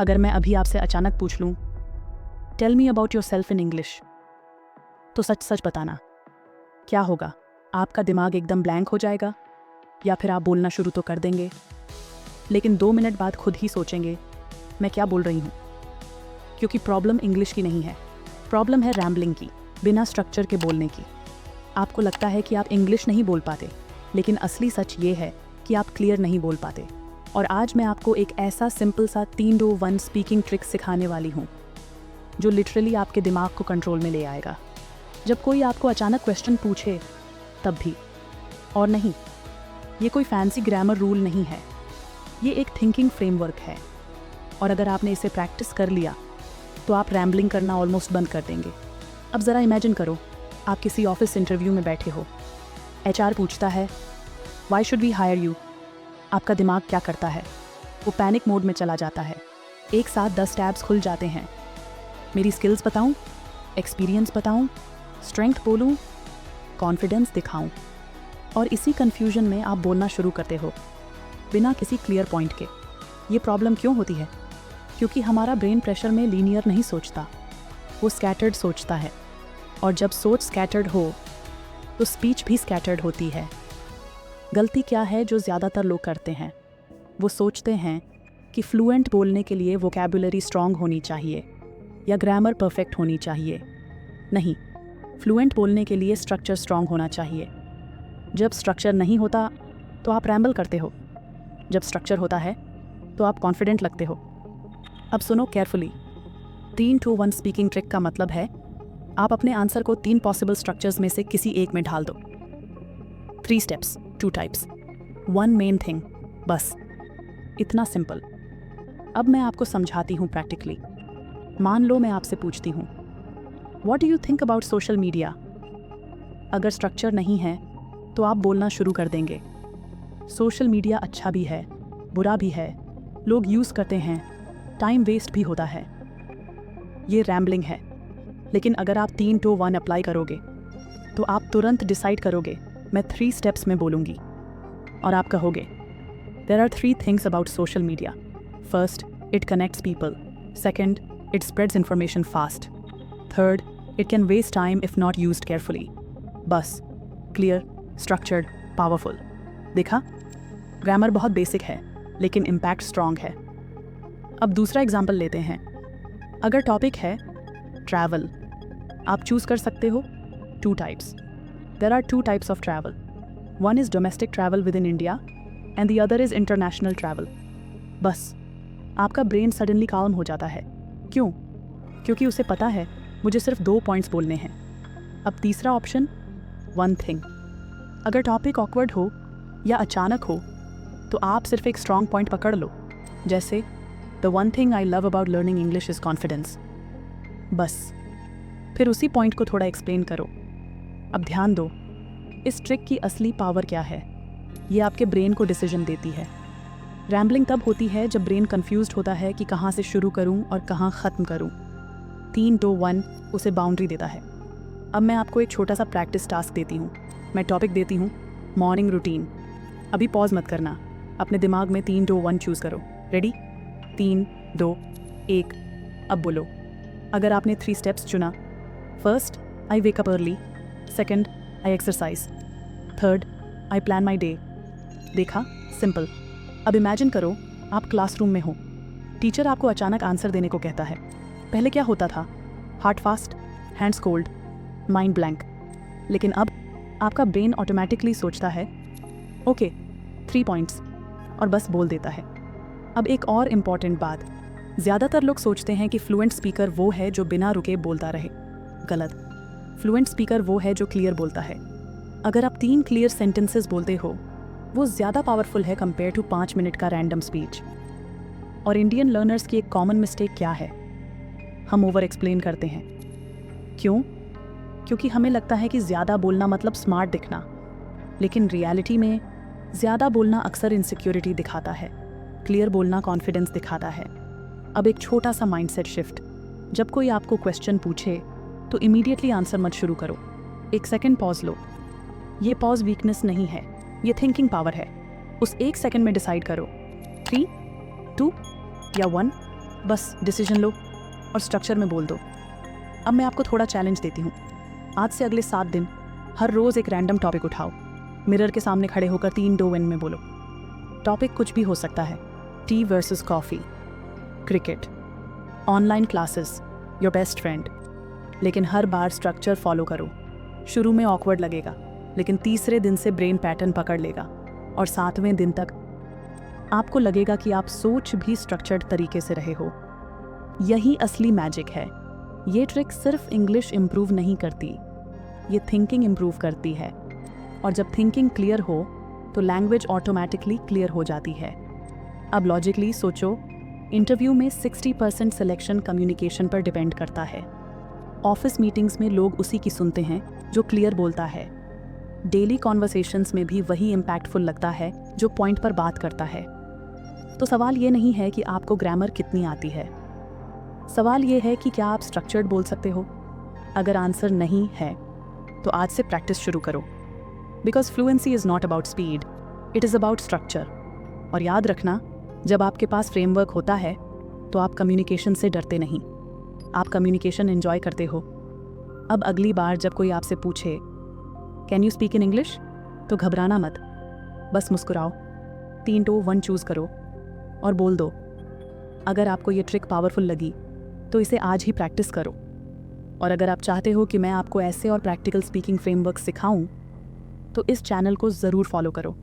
अगर मैं अभी आपसे अचानक पूछ लूँ, tell me about yourself in English, तो सच सच बताना, क्या होगा? आपका दिमाग एकदम ब्लैंक हो जाएगा या फिर आप बोलना शुरू तो कर देंगे, लेकिन 2 मिनट बाद खुद ही सोचेंगे, मैं क्या बोल रही हूँ? क्योंकि प्रॉब्लम इंग्लिश की नहीं है, प्रॉब्लम है रैम्बलिंग की, बिना स्ट्रक्चर के बोलने की। आपको लगता है कि आप इंग्लिश नहीं बोल पाते, लेकिन असली सच ये है कि आप क्लियर नहीं बोल पाते। और आज मैं आपको एक ऐसा सिंपल सा 3-2-1 स्पीकिंग ट्रिक सिखाने वाली हूँ जो लिटरली आपके दिमाग को कंट्रोल में ले आएगा। जब कोई आपको अचानक क्वेश्चन पूछे तब भी। और नहीं, ये कोई फैंसी ग्रामर रूल नहीं है, ये एक थिंकिंग फ्रेमवर्क है। और अगर आपने इसे प्रैक्टिस कर लिया तो आप रैम्बलिंग करना ऑलमोस्ट बंद कर देंगे। अब ज़रा इमेजिन करो, आप किसी ऑफिस इंटरव्यू में बैठे हो, HR पूछता है, why should we hire you? आपका दिमाग क्या करता है? वो पैनिक मोड में चला जाता है। एक साथ 10 टैब्स खुल जाते हैं। मेरी स्किल्स बताऊं, एक्सपीरियंस बताऊं, स्ट्रेंथ बोलूं, कॉन्फिडेंस दिखाऊं। और इसी कन्फ्यूजन में आप बोलना शुरू करते हो बिना किसी क्लियर पॉइंट के। ये प्रॉब्लम क्यों होती है? क्योंकि हमारा ब्रेन प्रेशर में लीनियर नहीं सोचता, वो स्कैटर्ड सोचता है। और जब सोच स्कैटर्ड हो तो स्पीच भी स्कैटर्ड होती है। गलती क्या है जो ज़्यादातर लोग करते हैं? वो सोचते हैं कि फ्लुएंट बोलने के लिए वोकैबुलरी स्ट्रॉन्ग होनी चाहिए या ग्रामर परफेक्ट होनी चाहिए। नहीं, फ्लुएंट बोलने के लिए स्ट्रक्चर स्ट्रॉन्ग होना चाहिए। जब स्ट्रक्चर नहीं होता तो आप रैम्बल करते हो, जब स्ट्रक्चर होता है तो आप कॉन्फिडेंट लगते हो। अब सुनो केयरफुली, 3-2-1 स्पीकिंग ट्रिक का मतलब है आप अपने आंसर को 3 पॉसिबल स्ट्रक्चर्स में से किसी एक में ढाल दो। 3 स्टेप्स, 2 टाइप्स, 1 मेन थिंग, बस इतना सिंपल। अब मैं आपको समझाती हूँ प्रैक्टिकली। मान लो मैं आपसे पूछती हूँ, what do you think about social media? अगर स्ट्रक्चर नहीं है तो आप बोलना शुरू कर देंगे, सोशल मीडिया अच्छा भी है, बुरा भी है, लोग यूज़ करते हैं, टाइम वेस्ट भी होता है। ये रैम्बलिंग है। लेकिन अगर आप 3-2-1 अप्लाई करोगे तो आप तुरंत डिसाइड करोगे, मैं 3 स्टेप्स में बोलूँगी। और आप कहोगे, there are 3 things about social media. First, it connects people. Second, it spreads information fast. Third, it can waste time if not used carefully. बस, क्लियर, स्ट्रक्चर्ड, पावरफुल। देखा, ग्रामर बहुत बेसिक है लेकिन इम्पैक्ट स्ट्रॉन्ग है। अब दूसरा example लेते हैं। अगर टॉपिक है ट्रैवल, आप चूज कर सकते हो 2 types. There are 2 types of travel. One is domestic travel within India and the other is international travel. बस, आपका ब्रेन सडनली काम हो जाता है। क्यों? क्योंकि उसे पता है मुझे सिर्फ 2 पॉइंट्स बोलने हैं। अब तीसरा ऑप्शन, 1 थिंग। अगर टॉपिक ऑकवर्ड हो या अचानक हो तो आप सिर्फ एक स्ट्रॉन्ग पॉइंट पकड़ लो, जैसे the one thing I love about learning English is confidence. बस, फिर उसी पॉइंट को थोड़ा एक्सप्लेन करो। अब ध्यान दो, इस ट्रिक की असली पावर क्या है? ये आपके ब्रेन को डिसीजन देती है। रैम्बलिंग तब होती है जब ब्रेन कंफ्यूज्ड होता है कि कहाँ से शुरू करूँ और कहाँ ख़त्म करूँ। 3-2-1 उसे बाउंड्री देता है। अब मैं आपको एक छोटा सा प्रैक्टिस टास्क देती हूँ। मैं टॉपिक देती हूँ, मॉर्निंग रूटीन। अभी पॉज मत करना, अपने दिमाग में 3-2-1 चूज़ करो। रेडी? 3-2-1, अब बोलो। अगर आपने 3 स्टेप्स चुना, first, I wake up early. Second, I exercise. Third, I plan my day. देखा, सिंपल। अब इमेजिन करो आप क्लासरूम में हो, टीचर आपको अचानक आंसर देने को कहता है। पहले क्या होता था? Heart fast, hands cold, mind blank. लेकिन अब आपका ब्रेन ऑटोमेटिकली सोचता है, ओके, 3 पॉइंट्स, और बस बोल देता है। अब एक और इम्पॉर्टेंट बात, ज़्यादातर लोग सोचते हैं कि फ्लुएंट स्पीकर वो है जो बिना रुके बोलता रहे। गलत। फ्लुएंट स्पीकर वो है जो क्लियर बोलता है। अगर आप 3 क्लियर सेंटेंसेस बोलते हो, वो ज़्यादा पावरफुल है कंपेयर टू 5 मिनट का रैंडम स्पीच। और इंडियन लर्नर्स की एक कॉमन मिस्टेक क्या है? हम ओवर एक्सप्लेन करते हैं। क्यों? क्योंकि हमें लगता है कि ज़्यादा बोलना मतलब स्मार्ट दिखना, लेकिन रियलिटी में ज़्यादा बोलना अक्सर इनसिक्योरिटी दिखाता है, क्लियर बोलना कॉन्फिडेंस दिखाता है। अब एक छोटा सा माइंडसेट शिफ्ट, जब कोई आपको क्वेश्चन पूछे तो इमीडिएटली आंसर मत शुरू करो। 1 सेकेंड पॉज लो। ये पॉज वीकनेस नहीं है, ये थिंकिंग पावर है। उस 1 सेकेंड में डिसाइड करो, 3, 2 या 1, बस डिसीजन लो और स्ट्रक्चर में बोल दो। अब मैं आपको थोड़ा चैलेंज देती हूँ। आज से अगले 7 दिन हर रोज़ एक रैंडम टॉपिक उठाओ। मिरर के सामने खड़े होकर 3 2 1 में बोलो। टॉपिक कुछ भी हो सकता है, T versus coffee, cricket, online classes, your best friend. लेकिन हर बार स्ट्रक्चर फॉलो करो। शुरू में ऑकवर्ड लगेगा, लेकिन तीसरे दिन से ब्रेन पैटर्न पकड़ लेगा और 7वें दिन तक आपको लगेगा कि आप सोच भी स्ट्रक्चर्ड तरीके से रहे हो। यही असली मैजिक है। ये ट्रिक सिर्फ इंग्लिश इम्प्रूव नहीं करती, ये थिंकिंग इम्प्रूव करती है। और जब थिंकिंग क्लियर हो तो लैंग्वेज ऑटोमेटिकली क्लियर हो जाती है। अब लॉजिकली सोचो, इंटरव्यू में 60% सिलेक्शन कम्युनिकेशन पर डिपेंड करता है। ऑफिस मीटिंग्स में लोग उसी की सुनते हैं जो क्लियर बोलता है। डेली कॉन्वर्सेशंस में भी वही इम्पैक्टफुल लगता है जो पॉइंट पर बात करता है। तो सवाल ये नहीं है कि आपको ग्रामर कितनी आती है, सवाल ये है कि क्या आप स्ट्रक्चर्ड बोल सकते हो। अगर आंसर नहीं है तो आज से प्रैक्टिस शुरू करो, because fluency is not about speed, it is about structure. और याद रखना, जब आपके पास फ्रेमवर्क होता है तो आप कम्युनिकेशन से डरते नहीं, आप कम्युनिकेशन एंजॉय करते हो। अब अगली बार जब कोई आपसे पूछे can you speak in English, तो घबराना मत, बस मुस्कुराओ, 3 2 1 चूज़ करो और बोल दो। अगर आपको ये ट्रिक पावरफुल लगी तो इसे आज ही प्रैक्टिस करो। और अगर आप चाहते हो कि मैं आपको ऐसे और प्रैक्टिकल स्पीकिंग फ्रेमवर्क सिखाऊं, तो इस चैनल को ज़रूर फॉलो करो,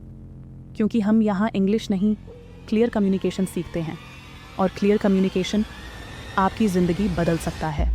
क्योंकि हम यहाँ इंग्लिश नहीं, क्लियर कम्युनिकेशन सीखते हैं। और क्लियर कम्युनिकेशन आपकी ज़िंदगी बदल सकता है।